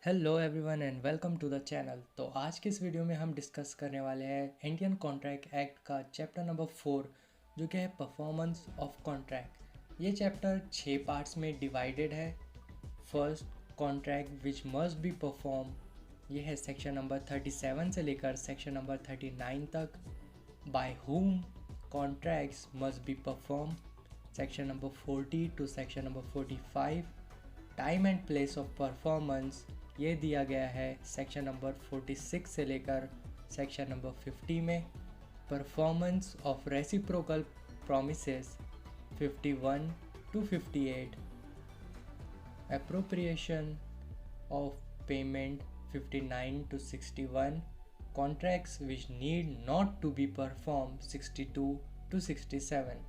Hello everyone and welcome to the channel. तो आज के इस वीडियो में हम डिस्कस करने वाले हैं इंडियन कॉन्ट्रैक्ट एक्ट का चैप्टर नंबर 4 जो कि है परफॉर्मेंस ऑफ कॉन्ट्रैक्ट। ये चैप्टर 6 पार्ट्स में डिवाइडेड है। First, contract which must be perform, ये है सेक्शन नंबर 37 से लेकर सेक्शन नंबर 39 तक। By whom contracts must be perform, section number 40 to section number 45। Time and place of performance ये दिया गया है सेक्शन नंबर 46 से लेकर सेक्शन नंबर 50 में। Performance of reciprocal promises 51 to 58। Appropriation of payment 59 to 61। Contracts which need not to be perform 62 to 67।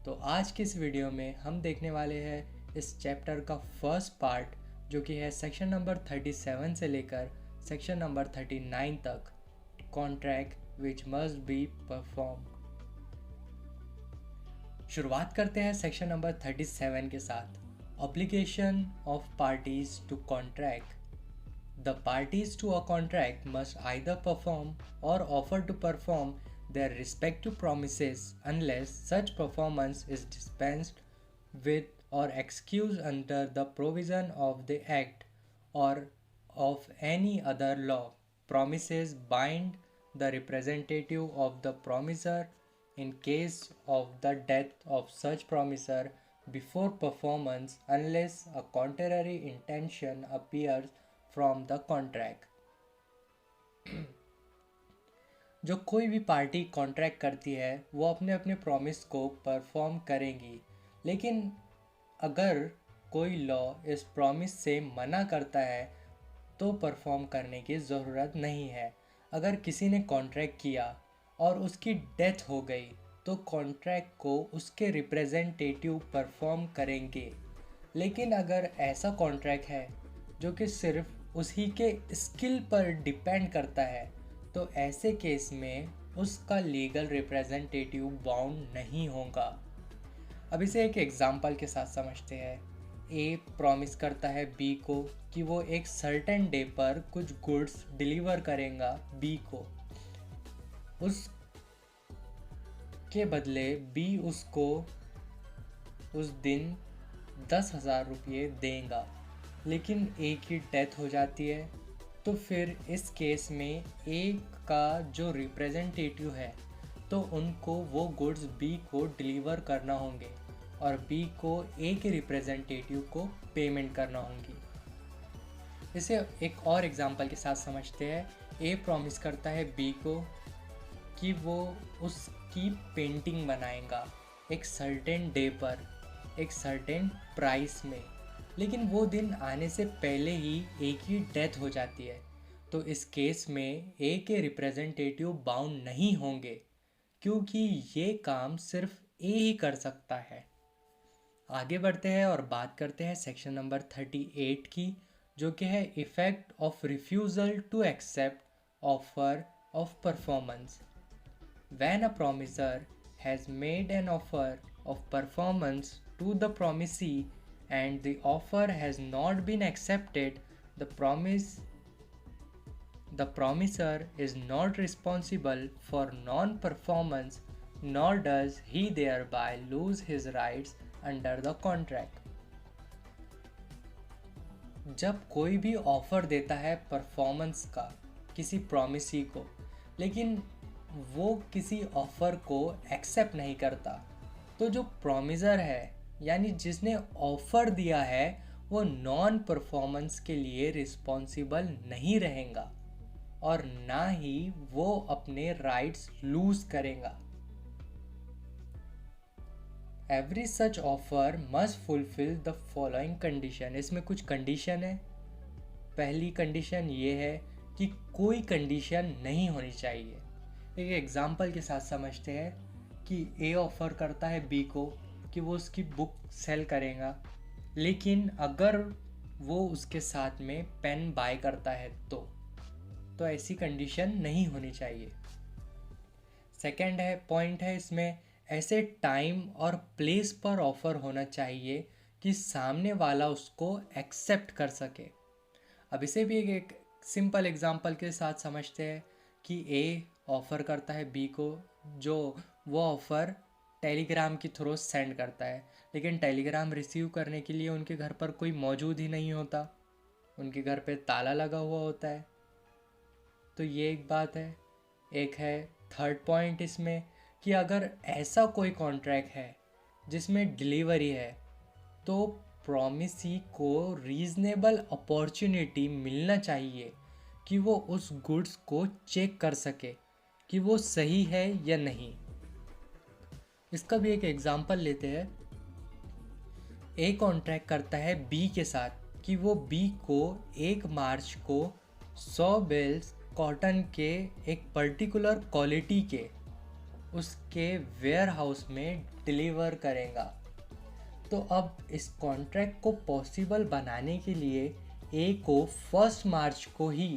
तो आज के इस वीडियो में हम देखने वाले हैं इस चैप्टर का फर्स्ट पार्ट जो कि है सेक्शन नंबर 37 से लेकर सेक्शन नंबर 39 तक, contract which must be perform. शुरुआत करते हैं सेक्शन नंबर 37 के साथ। Obligation of parties to contract. The parties to a contract must either perform or offer to perform their respective promises unless such performance is dispensed with or excused under the provision of the Act or of any other law. Promises bind the representative of the promisor in case of the death of such promisor before performance unless a contrary intention appears from the contract. जो कोई भी party contract करती है वो अपने अपने promise को perform करेंगी, लेकिन अगर कोई लॉ इस प्रॉमिस से मना करता है तो परफॉर्म करने की ज़रूरत नहीं है। अगर किसी ने कॉन्ट्रैक्ट किया और उसकी डेथ हो गई तो कॉन्ट्रैक्ट को उसके रिप्रेजेंटेटिव परफॉर्म करेंगे। लेकिन अगर ऐसा कॉन्ट्रैक्ट है जो कि सिर्फ उसी के स्किल पर डिपेंड करता है तो ऐसे केस में उसका लीगल रिप्रेजेंटेटिव बाउंड नहीं होगा। अब इसे एक एग्जांपल के साथ समझते हैं। ए प्रॉमिस करता है बी को कि वो एक सर्टेन डे पर कुछ गुड्स डिलीवर करेगा बी को। उस के बदले बी उसको उस दिन 10,000 रुपये देगा, लेकिन ए की डेथ हो जाती है तो फिर इस केस में ए का जो रिप्रेजेंटेटिव है तो उनको वो गुड्स बी को डिलीवर करना होंगे और बी को ए के रिप्रेजेंटेटिव को पेमेंट करना होंगी। इसे एक और एग्जांपल के साथ समझते हैं। ए प्रॉमिस करता है बी को कि वो उसकी पेंटिंग बनाएगा एक सर्टेन डे पर एक सर्टेन प्राइस में, लेकिन वो दिन आने से पहले ही ए की डेथ हो जाती है तो इस केस में ए के रिप्रेजेंटेटिव बाउंड नहीं होंगे क्योंकि ये काम सिर्फ ए ही कर सकता है। आगे बढ़ते हैं और बात करते हैं सेक्शन नंबर 38 की, जो कि है effect of refusal to accept offer of performance. When a promisor has made an offer of performance to the promisee and the offer has not been accepted, the promiser is not responsible for non-performance, nor does he thereby lose his rights under the contract. जब कोई भी offer देता है performance का किसी promisee को, लेकिन वो किसी ऑफर को एक्सेप्ट नहीं करता, तो जो प्रॉमिसर है यानी जिसने ऑफ़र दिया है वो नॉन परफॉर्मेंस के लिए रिस्पॉन्सिबल नहीं रहेगा और ना ही वो अपने राइट्स लूज करेगा। Every such offer must fulfil the following condition. इसमें कुछ कंडीशन है। पहली कंडीशन ये है कि कोई कंडीशन नहीं होनी चाहिए। एक एग्जांपल के साथ समझते हैं कि ए ऑफ़र करता है बी को कि वो उसकी बुक सेल करेगा, लेकिन अगर वो उसके साथ में पेन बाय करता है तो ऐसी कंडीशन नहीं होनी चाहिए। सेकंड है पॉइंट है इसमें, ऐसे टाइम और प्लेस पर ऑफ़र होना चाहिए कि सामने वाला उसको एक्सेप्ट कर सके। अब इसे भी एक सिंपल एग्जांपल के साथ समझते हैं कि ए ऑफ़र करता है बी को, जो वो ऑफ़र टेलीग्राम के थ्रू सेंड करता है, लेकिन टेलीग्राम रिसीव करने के लिए उनके घर पर कोई मौजूद ही नहीं होता, उनके घर पे ताला लगा हुआ होता है। तो ये एक बात है। एक है थर्ड पॉइंट इसमें कि अगर ऐसा कोई कॉन्ट्रैक्ट है जिसमें डिलीवरी है, तो प्रॉमिसी को रीज़नेबल अपॉर्चुनिटी मिलना चाहिए कि वो उस गुड्स को चेक कर सके कि वो सही है या नहीं। इसका भी एक एग्जांपल लेते हैं। ए कॉन्ट्रैक्ट करता है बी के साथ कि वो बी को 1 मार्च को 100 बेल्स कॉटन के एक पर्टिकुलर क्वालिटी के उसके वेयर हाउस में डिलीवर करेगा। तो अब इस कॉन्ट्रैक्ट को पॉसिबल बनाने के लिए ए को 1 मार्च को ही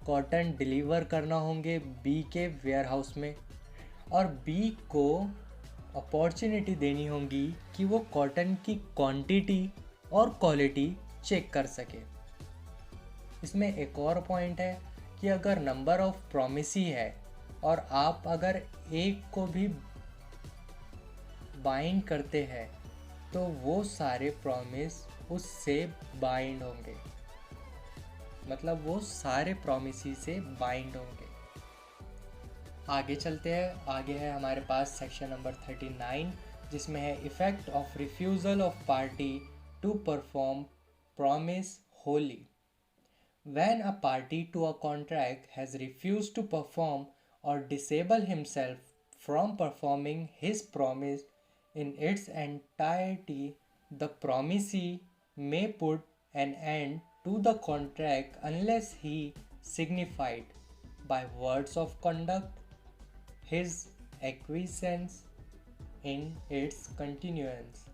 कॉटन डिलीवर करना होंगे बी के वेयर हाउस में, और बी को अपॉर्चुनिटी देनी होगी कि वो कॉटन की क्वांटिटी और क्वालिटी चेक कर सके। इसमें एक और पॉइंट है कि अगर नंबर ऑफ प्रॉमिसी है और आप अगर एक को भी बाइंड करते हैं तो वो सारे प्रॉमिस उससे बाइंड होंगे, मतलब वो सारे प्रॉमिसी से बाइंड होंगे। आगे चलते हैं। आगे है हमारे पास सेक्शन नंबर 39, जिसमें है effect of refusal of party to perform promise wholly. When a party to a contract has refused to perform or disable himself from performing his promise in its entirety, the promisee may put an end to the contract unless he signified by words of conduct his acquiescence in its continuance.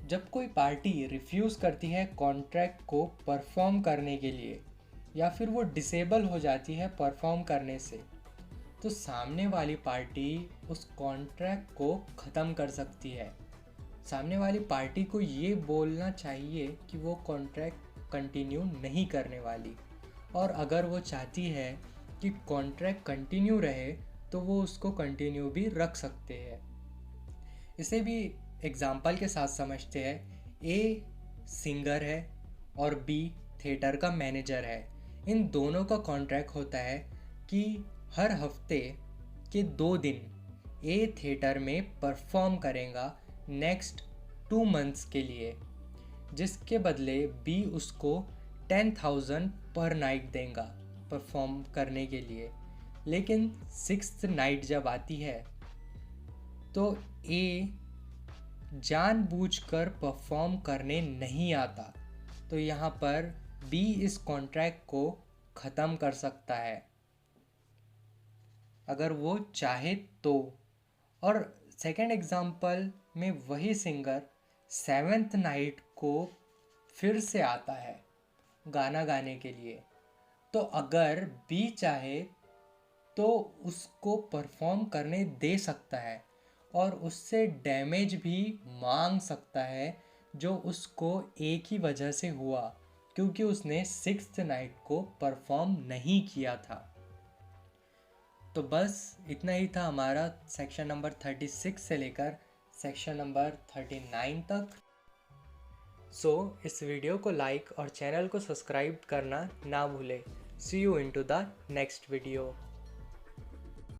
जब कोई party refuse करती है contract को perform करने के लिए या फिर वो डिसेबल हो जाती है परफॉर्म करने से, तो सामने वाली पार्टी उस कॉन्ट्रैक्ट को ख़त्म कर सकती है। सामने वाली पार्टी को ये बोलना चाहिए कि वो कॉन्ट्रैक्ट कंटिन्यू नहीं करने वाली, और अगर वो चाहती है कि कॉन्ट्रैक्ट कंटिन्यू रहे तो वो उसको कंटिन्यू भी रख सकते हैं। इसे भी एग्जाम्पल के साथ समझते हैं। ए सिंगर है और बी थिएटर का मैनेजर है। इन दोनों का कॉन्ट्रैक्ट होता है कि हर हफ्ते के 2 दिन ए थिएटर में परफॉर्म करेगा नेक्स्ट 2 मंथ्स के लिए, जिसके बदले बी उसको 10,000 पर नाइट देगा परफॉर्म करने के लिए। लेकिन 6th नाइट जब आती है तो ए जानबूझकर परफॉर्म करने नहीं आता, तो यहाँ पर बी इस कॉन्ट्रैक्ट को ख़त्म कर सकता है अगर वो चाहे तो। और सेकंड एग्जांपल में वही सिंगर 7th नाइट को फिर से आता है गाना गाने के लिए, तो अगर बी चाहे तो उसको परफॉर्म करने दे सकता है और उससे डैमेज भी मांग सकता है जो उसको एक ही वजह से हुआ, क्योंकि उसने 6th नाइट को परफॉर्म नहीं किया था। तो बस इतना ही था हमारा सेक्शन नंबर 36 से लेकर सेक्शन नंबर 39 तक। इस वीडियो को लाइक और चैनल को सब्सक्राइब करना ना भूले। See you in to the next video.